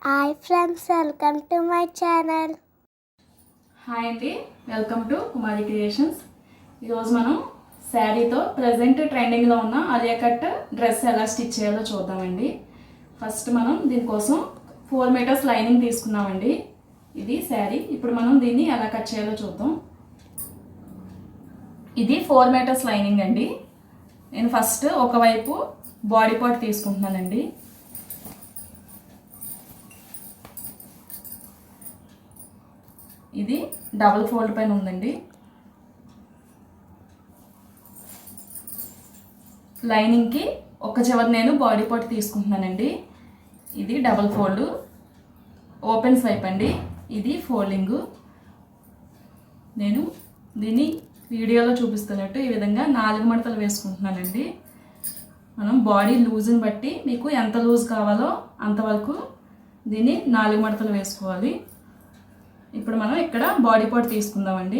Hi friends, welcome to my channel. Hi అండి, welcome to Kumari creations. ఈరోజు మనం శారీతో present ట్రెండింగ్లో ఉన్న ఆలియా కట్ డ్రెస్ ఎలా స్టిచ్ చేయాలో చూద్దామండి. ఫస్ట్ మనం దీనికోసం 4 మీటర్స్ లైనింగ్ తీసుకున్నామండి. ఇది శారీ. ఇప్పుడు మనం దీన్ని ఎలా కట్ చేయాలో చూద్దాం. ఇది 4 మీటర్స్ లైనింగ్ అండి. నేను ఫస్ట్ ఒకవైపు బాడీ పార్ట్ తీసుకుంటున్నానండి. ఇది డబుల్ ఫోల్డ్ పైన ఉందండి. లైనింగ్కి ఒక చివరి నేను బాడీ పార్ట్ తీసుకుంటున్నానండి. ఇది డబుల్ ఫోల్డ్ ఓపెన్ స్వైప్ అండి. ఇది ఫోల్డింగ్. నేను దీన్ని వీడియోలో చూపిస్తున్నట్టు ఈ విధంగా 4 మడతలు వేసుకుంటున్నానండి. మనం బాడీ లూజ్ని బట్టి మీకు ఎంత లూజ్ కావాలో అంతవరకు దీన్ని 4 మడతలు వేసుకోవాలి. ఇప్పుడు మనం ఇక్కడ బాడీ పార్ట్ తీసుకుందామండి.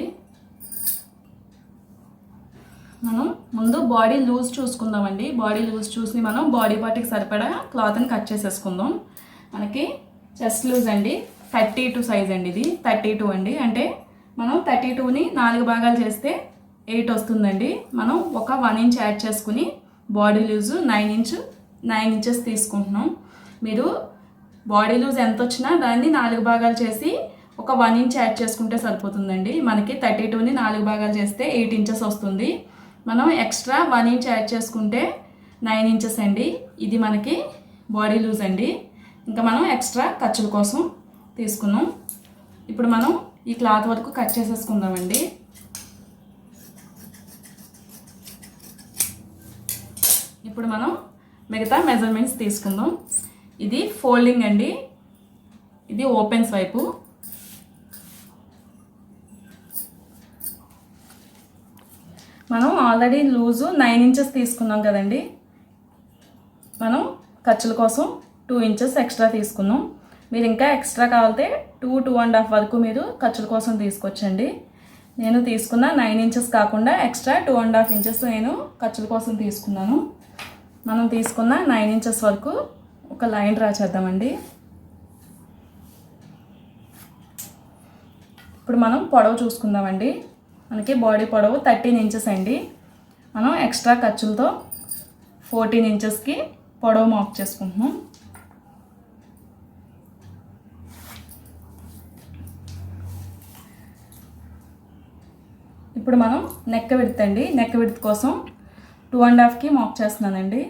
మనం ముందు బాడీ లూజ్ చూసుకుందామండి. బాడీ లూజ్ చూసి మనం బాడీ పార్ట్కి సరిపడా క్లాత్ని కట్ చేసేసుకుందాం. మనకి చెస్ట్ లూజ్ అండి 32 సైజ్ అండి. ఇది 32 అండి. అంటే మనం 32ని 4 భాగాలు చేస్తే 8 వస్తుందండి. మనం ఒక 1 ఇంచ్ యాడ్ చేసుకుని బాడీ లూజ్ 9 ఇంచెస్ తీసుకుంటున్నాం. మీరు బాడీ లూజ్ ఎంత వచ్చినా దాన్ని 4 భాగాలు చేసి ఒక 1 ఇంచ్ యాడ్ చేసుకుంటే సరిపోతుందండి. మనకి 32ని 4 భాగాలు చేస్తే 8 ఇంచెస్ వస్తుంది. మనం ఎక్స్ట్రా 1 ఇంచ్ యాడ్ చేసుకుంటే 9 ఇంచెస్ అండి. ఇది మనకి బాడీ లూజ్ అండి. ఇంకా మనం ఎక్స్ట్రా ఖర్చుల కోసం తీసుకున్నాం. ఇప్పుడు మనం ఈ క్లాత్ వరకు కట్ చేసేసుకుందామండి. ఇప్పుడు మనం మిగతా మెజర్మెంట్స్ తీసుకుందాం. ఇది ఫోల్డింగ్ అండి. ఇది ఓపెన్ వైపు. మనం ఆల్రెడీ లూజు 9 ఇంచెస్ తీసుకున్నాం కదండి. మనం ఖర్చుల కోసం 2 ఇంచెస్ ఎక్స్ట్రా తీసుకున్నాం. మీరు ఇంకా ఎక్స్ట్రా కావాలంటే 2.5 వరకు మీరు ఖర్చుల కోసం తీసుకొచ్చండి. నేను తీసుకున్న 9 ఇంచెస్ కాకుండా ఎక్స్ట్రా 2.5 ఇంచెస్ నేను ఖర్చుల కోసం తీసుకున్నాను. మనం తీసుకున్న 9 ఇంచెస్ వరకు ఒక లైన్ డ్రా చేద్దామండి. ఇప్పుడు మనం పొడవు చూసుకుందామండి. మనకి బాడీ పొడవు 13 ఇంచెస్ అండి. మనం ఎక్స్ట్రా ఖర్చులతో 14 ఇంచెస్కి పొడవు మార్క్ చేసుకుంటున్నాం. ఇప్పుడు మనం నెక్ విడ్త్ అండి. నెక్ విడ్త్ కోసం 2.5కి మార్క్ చేస్తున్నానండి.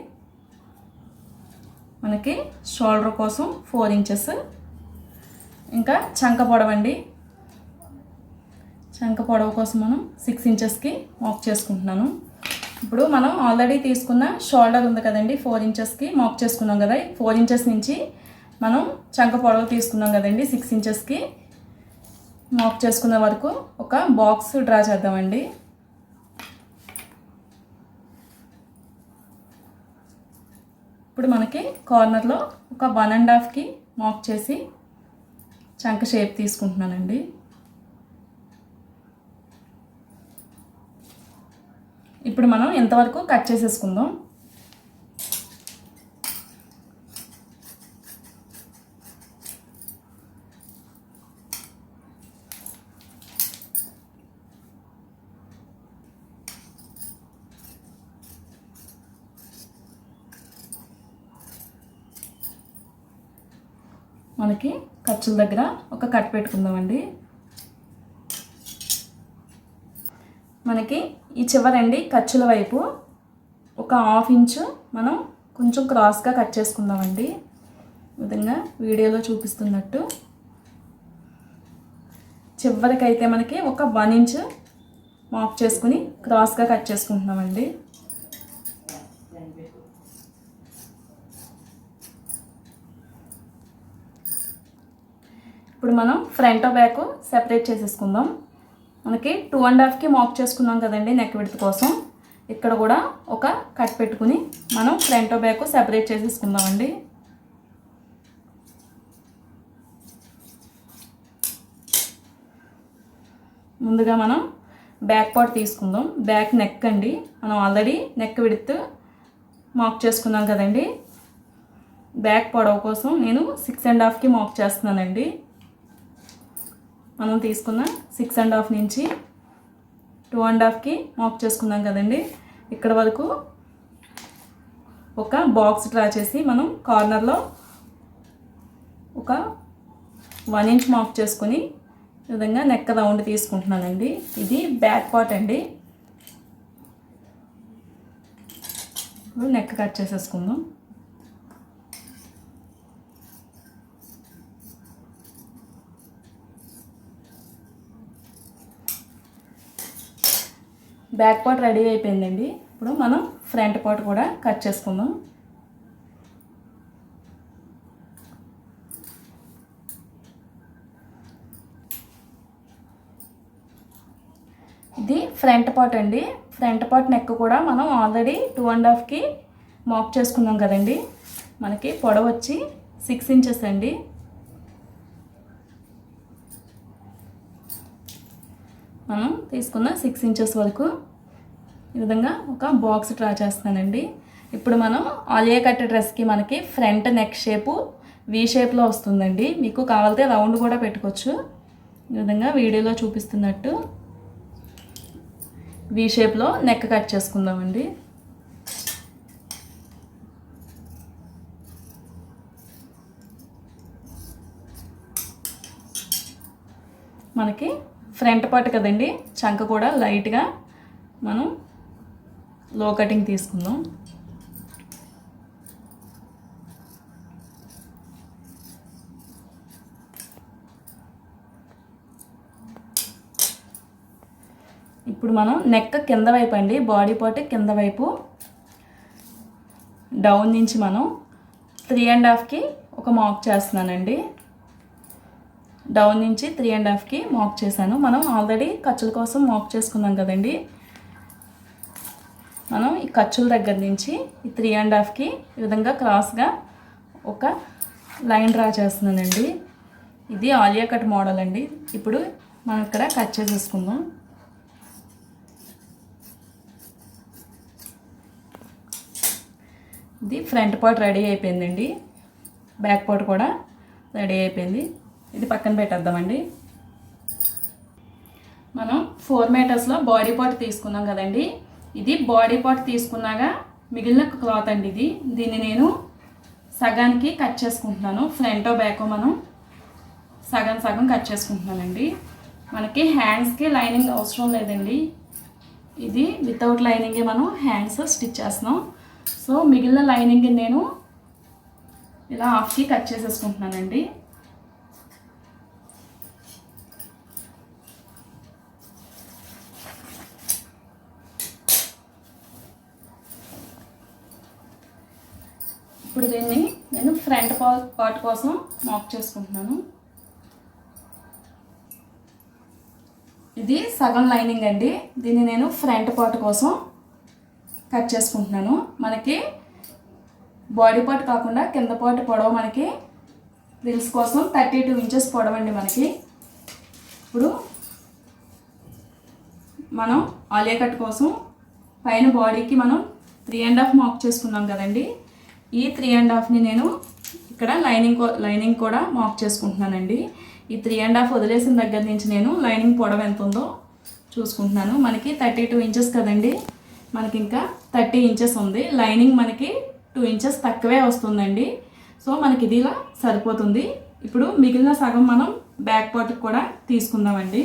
మనకి షోల్డర్ కోసం 4 ఇంచెస్. ఇంకా చంక పొడవు అండి. చంక పొడవు కోసం మనం 6 ఇంచెస్కి మార్క్ చేసుకుంటున్నాను. ఇప్పుడు మనం ఆల్రెడీ తీసుకున్న షోల్డర్ ఉంది కదండి, 4 ఇంచెస్కి మార్క్ చేసుకున్నాం కదా. 4 ఇంచెస్ నుంచి మనం చంక పొడవు తీసుకున్నాం కదండి, 6 ఇంచెస్కి మార్క్ చేసుకున్న వరకు ఒక బాక్స్ డ్రా చేద్దామండి. ఇప్పుడు మనకి కార్నర్లో ఒక 1.5కి మార్క్ చేసి చంక షేప్ తీసుకుంటున్నానండి. ఇప్పుడు మనం ఎంతవరకు కట్ చేసేసుకుందాం. మనకి ఖర్చుల దగ్గర ఒక కట్ పెట్టుకుందామండి. మనకి ఈ చివరండి ఖర్చుల వైపు ఒక 1/2 ఇంచు మనం కొంచెం క్రాస్గా కట్ చేసుకుందామండి. ఈ విధంగా వీడియోలో చూపిస్తున్నట్టు చివరికైతే మనకి ఒక 1 ఇంచు మార్క్ చేసుకుని క్రాస్గా కట్ చేసుకుంటున్నామండి. ఇప్పుడు మనం ఫ్రంట్ బ్యాక్ సెపరేట్ చేసేసుకుందాం. మనకి 2.5కి మార్క్ చేసుకున్నాం కదండి నెక్ విడ్త్ కోసం. ఇక్కడ కూడా ఒక కట్ పెట్టుకుని మనం ఫ్రంట్ బ్యాక్ సెపరేట్ చేసేసుకుందామండి. ముందుగా మనం బ్యాక్ పార్ట్ తీసుకుందాం. బ్యాక్ నెక్ అండి. మనం ఆల్రెడీ నెక్ విడ్త్ మార్క్ చేసుకున్నాం కదండి. బ్యాక్ పొడవు కోసం నేను 6.5కి మార్క్ చేస్తున్నానండి. మనం తీసుకున్న 6.5 నుంచి 2.5కి మార్క్ చేసుకున్నాం కదండి. ఇక్కడ వరకు ఒక బాక్స్ డ్రా చేసి మనం కార్నర్లో ఒక 1 ఇంచ్ మార్క్ చేసుకొని ఈ విధంగా నెక్ రౌండ్ తీసుకుంటున్నానండి. ఇది బ్యాక్ పార్ట్ అండి. ఇప్పుడు నెక్ కట్ చేసేసుకుందాం. బ్యాక్ పార్ట్ రెడీ అయిపోయిందండి. ఇప్పుడు మనం ఫ్రంట్ పార్ట్ కూడా కట్ చేసుకుందాం. ఇది ఫ్రంట్ పార్ట్ అండి. ఫ్రంట్ పార్ట్ నెక్ కూడా మనం ఆల్రెడీ 2.5కి మార్క్ చేసుకున్నాం కదండి. మనకి పొడవు వచ్చి 6 ఇంచెస్ అండి. మనం తీసుకున్న 6 ఇంచెస్ వరకు ఈ విధంగా ఒక బాక్స్ డ్రా చేస్తానండి. ఇప్పుడు మనం ఆలియా కట్ డ్రెస్కి మనకి ఫ్రంట్ నెక్ షేపు వి షేప్లో వస్తుందండి. మీకు కావాలితే రౌండ్ కూడా పెట్టుకోవచ్చు. ఈ విధంగా వీడియోలో చూపిస్తున్నట్టు వి షేప్లో నెక్ కట్ చేసుకుందామండి. మనకి ఫ్రంట్ పార్ట్ కదండి, చంక కూడా లైట్గా మనం లో కటింగ్ తీసుకుందాం. ఇప్పుడు మనం నెక్ కింద వైపు అండి, బాడీ పార్ట్ కింద వైపు డౌన్ నుంచి మనం 3.5కి ఒక మార్క్ చేస్తున్నానండి. డౌన్ నుంచి 3.5కి మార్క్ చేశాను. మనం ఆల్రెడీ ఖర్చుల కోసం మార్క్ చేసుకున్నాం కదండి. మనం ఈ ఖర్చుల దగ్గర నుంచి ఈ 3.5కి ఈ విధంగా క్రాస్గా ఒక లైన్ డ్రా చేస్తున్నానండి. ఇది ఆలియా కట్ మోడల్ అండి. ఇప్పుడు మనం ఇక్కడ కట్ చేసేసుకుందాం. ఇది ఫ్రంట్ పార్ట్ రెడీ అయిపోయిందండి. బ్యాక్ పార్ట్ కూడా రెడీ అయిపోయింది. ఇది పక్కన పెట్టేద్దామండి. మనం 4 మీటర్స్లో బాడీ పార్ట్ తీసుకున్నాం కదండి. ఇది బాడీ పార్ట్ తీసుకున్నాక మిగిలిన క్లాత్ అండి ఇది. దీన్ని నేను సగానికి కట్ చేసుకుంటున్నాను. ఫ్రంట్ బ్యాక్ మనం సగం సగం కట్ చేసుకుంటున్నానండి. మనకి హ్యాండ్స్కి లైనింగ్ అవసరం లేదండి. ఇది వితౌట్ లైనింగే మనం హ్యాండ్స్ స్టిచ్ చేస్తున్నాం. సో మిగిలిన లైనింగ్ నేను ఇలా హాఫ్కి కట్ చేసేసుకుంటున్నానండి. ఇప్పుడు దీన్ని నేను ఫ్రంట్ పార్ట్ కోసం మార్క్ చేసుకుంటున్నాను. ఇది సగం లైనింగ్ అండి. దీన్ని నేను ఫ్రంట్ పార్ట్ కోసం కట్ చేసుకుంటున్నాను. మనకి బాడీ పార్ట్ కాకుండా కింద పార్ట్ పొడవు మనకి రిల్స్ కోసం 32 ఇంచెస్ పొడవండి మనకి. ఇప్పుడు మనం ఆలియా కట్ కోసం పైన బాడీకి మనం 3.5 మార్క్ చేసుకున్నాం కదండి. ఈ 3.5ని నేను ఇక్కడ లైనింగ్ కూడా మార్క్ చేసుకుంటున్నానండి. ఈ 3.5 వదిలేసిన దగ్గర నుంచి నేను లైనింగ్ పొడవు ఎంత ఉందో చూసుకుంటున్నాను. మనకి 32 ఇంచెస్ కదండి. మనకి ఇంకా 30 ఇంచెస్ ఉంది. లైనింగ్ మనకి 2 ఇంచెస్ తక్కువే వస్తుందండి. సో మనకి ఇది ఇలా సరిపోతుంది. ఇప్పుడు మిగిలిన సగం మనం బ్యాక్ పార్ట్కి కూడా తీసుకుందామండి.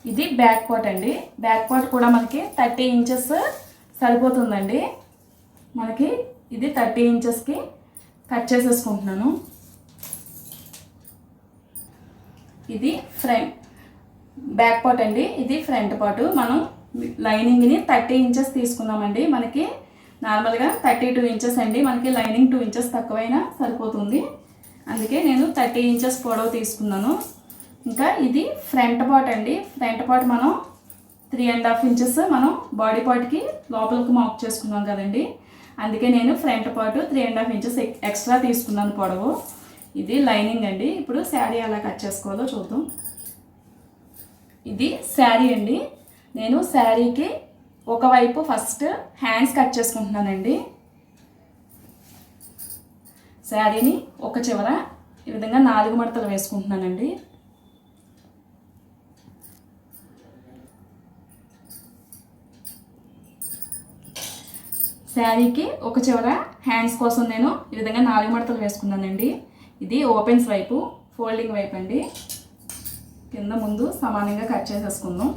ఇది బ్యాక్ పార్ట్ అండి. బ్యాక్ పార్ట్ కూడా మనకి 30 ఇంచెస్ సరిపోతుందండి. మనకి ఇది 30 ఇంచెస్కి కట్ చేసేసుకుంటున్నాను. ఇది బ్యాక్ పార్ట్ అండి. ఇది ఫ్రంట్ పార్ట్. మనం లైనింగ్ని 30 ఇంచెస్ తీసుకున్నామండి. మనకి నార్మల్గా 32 ఇంచెస్ అండి. మనకి లైనింగ్ 2 ఇంచెస్ తక్కువైనా సరిపోతుంది. అందుకే నేను 30 ఇంచెస్ పొడవు తీసుకున్నాను. ఇంకా ఇది ఫ్రంట్ పార్ట్ అండి. ఫ్రంట్ పార్ట్ మనం 3.5 ఇంచెస్ మనం బాడీ పార్ట్కి లోపలికి మార్క్ చేసుకున్నాం కదండి. అందుకే నేను ఫ్రంట్ పార్ట్ 3.5 ఇంచెస్ ఎక్స్ట్రా తీసుకున్నాను పొడవు. ఇది లైనింగ్ అండి. ఇప్పుడు శారీ ఎలా కట్ చేసుకోవాలో చూద్దాం. ఇది శారీ అండి. నేను శారీకి ఒకవైపు ఫస్ట్ హ్యాండ్స్ కట్ చేసుకుంటున్నానండి. శారీని ఒక చివర ఈ విధంగా 4 మడతలు వేసుకుంటున్నానండి. శారీకి ఒక చివర హ్యాండ్స్ కోసం నేను ఈ విధంగా 4 మడతలు వేసుకున్నానండి. ఇది ఓపెన్స్ వైపు, ఫోల్డింగ్ వైపు అండి. కింద ముందు సమానంగా కట్ చేసేసుకుందాం.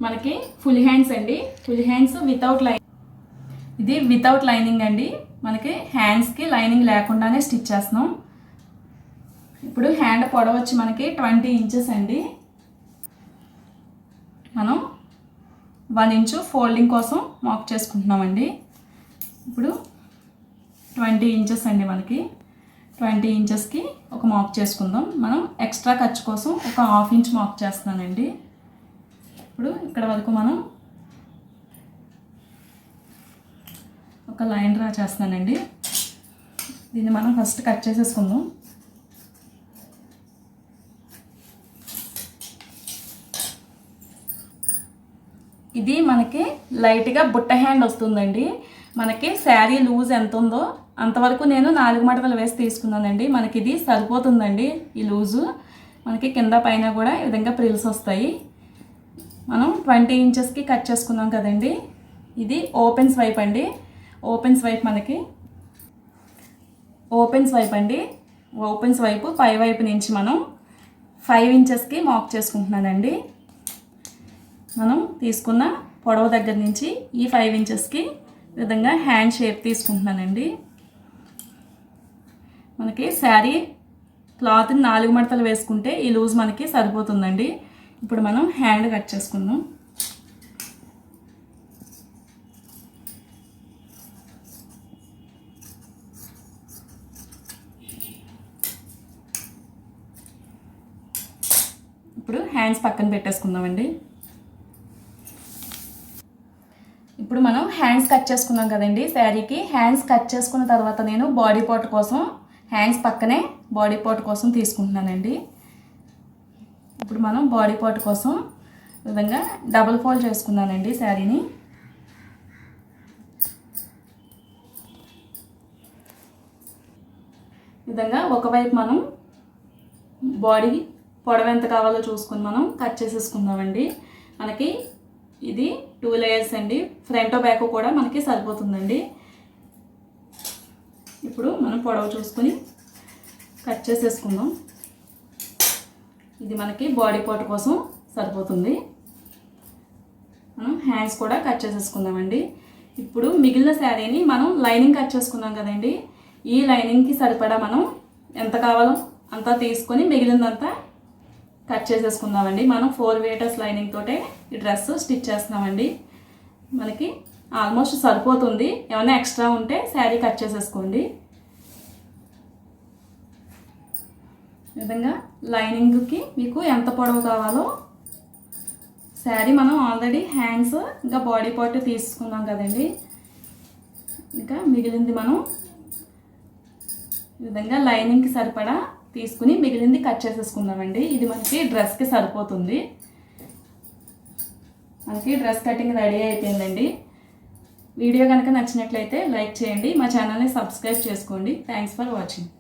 మనకి ఫుల్ హ్యాండ్స్ అండి. Full hands without lining. ఇది వితౌట్ లైనింగ్ అండి. మనకి హ్యాండ్స్కి లైనింగ్ లేకుండానే స్టిచ్ చేస్తున్నాం. ఇప్పుడు హ్యాండ్ పొడవు వచ్చి మనకి 20 ఇంచెస్ అండి. మనం 1 ఇంచు ఫోల్డింగ్ కోసం మార్క్ చేసుకుంటున్నామండి. ఇప్పుడు 20 ఇంచెస్ అండి. మనకి 20 ఇంచెస్కి ఒక మార్క్ చేసుకుందాం. మనం ఎక్స్ట్రా ఖర్చు కోసం ఒక 1/2 ఇంచ్ మార్క్ చేస్తున్నానండి. ఇప్పుడు ఇక్కడ వరకు మనం ఒక లైన్ డ్రా చేస్తున్నానండి. దీన్ని మనం ఫస్ట్ కట్ చేసేసుకుందాం. ఇది మనకి లైట్గా బుట్ట హ్యాండ్ వస్తుందండి. మనకి శారీ లూజ్ ఎంత ఉందో అంతవరకు నేను 4 మడతలు వేసి తీసుకున్నానండి. మనకి ఇది సరిపోతుందండి. ఈ లూజు మనకి కింద పైన కూడా ఈ విధంగా ప్రిల్స్ వస్తాయి. మనం 20 ఇంచెస్కి కట్ చేసుకున్నాం కదండి. ఇది ఓపెన్స్ వైపు అండి. ఓపెన్స్ వైపు మనకి ఓపెన్స్ వైపు పై వైపు నుంచి మనం 5 ఇంచెస్కి మార్క్ చేసుకుంటున్నానండి. మనం తీసుకున్న పొడవు దగ్గర నుంచి ఈ 5 ఇంచెస్కి విధంగా హ్యాండ్ షేప్ తీసుకుంటున్నానండి. మనకి శారీ క్లాత్ని 4 మడతలు వేసుకుంటే ఈ లూజ్ మనకి సరిపోతుందండి. ఇప్పుడు మనం హ్యాండ్ కట్ చేసుకుందాం. ఇప్పుడు హ్యాండ్స్ పక్కన పెట్టేసుకుందామండి. ఇప్పుడు మనం హ్యాండ్స్ కట్ చేసుకున్నాం కదండి. శారీకి హ్యాండ్స్ కట్ చేసుకున్న తర్వాత నేను బాడీ పార్ట్ కోసం హ్యాండ్స్ పక్కనే బాడీ పార్ట్ కోసం తీసుకుంటున్నానండి. ఇప్పుడు మనం బాడీ పార్ట్ కోసం ఈ విధంగా డబుల్ ఫోల్డ్ చేసుకున్నానండి శారీని. ఈ విధంగా ఒకవైపు మనం బాడీ పొడవు ఎంత కావాలో చూసుకుని మనం కట్ చేసేసుకుందామండి. మనకి ఇది 2 లేయర్స్ అండి. ఫ్రంట్ బ్యాక్ కూడా మనకి సరిపోతుందండి. ఇప్పుడు మనం పొడవు చూసుకొని కట్ చేసేసుకుందాం. ఇది మనకి బాడీ పార్ట్ కోసం సరిపోతుంది. మనం హ్యాండ్స్ కూడా కట్ చేసేసుకుందామండి. ఇప్పుడు మిగిలిన శారీని మనం లైనింగ్ కట్ చేసుకున్నాం కదండి. ఈ లైనింగ్కి సరిపడా మనం ఎంత కావాలో అంత తీసుకొని మిగిలిందంతా కట్ చేసేసుకుందామండి. మనం 4 మీటర్స్ లైనింగ్ తోటే ఈ డ్రెస్ స్టిచ్ చేస్తున్నామండి. మనకి ఆల్మోస్ట్ సరిపోతుంది. ఏమైనా ఎక్స్ట్రా ఉంటే శారీ కట్ చేసేసుకోండి. ఈ విధంగా లైనింగ్కి మీకు ఎంత పొడవు కావాలో శారీ మనం ఆల్రెడీ హ్యాండ్స్ ఇంకా బాడీ పార్ట్ తీసుకున్నాం కదండి. ఇంకా మిగిలింది మనం ఈ విధంగా లైనింగ్కి సరిపడా తీసుకుని మిగిలింది కట్ చేసేసుకుందామండి. ఇది మనకి డ్రెస్కి సరిపోతుంది. మనకి డ్రెస్ కటింగ్ రెడీ అయిపోయిందండి. వీడియో కనుక నచ్చినట్లయితే లైక్ చేయండి. మా ఛానల్ని సబ్స్క్రైబ్ చేసుకోండి. Thanks for watching.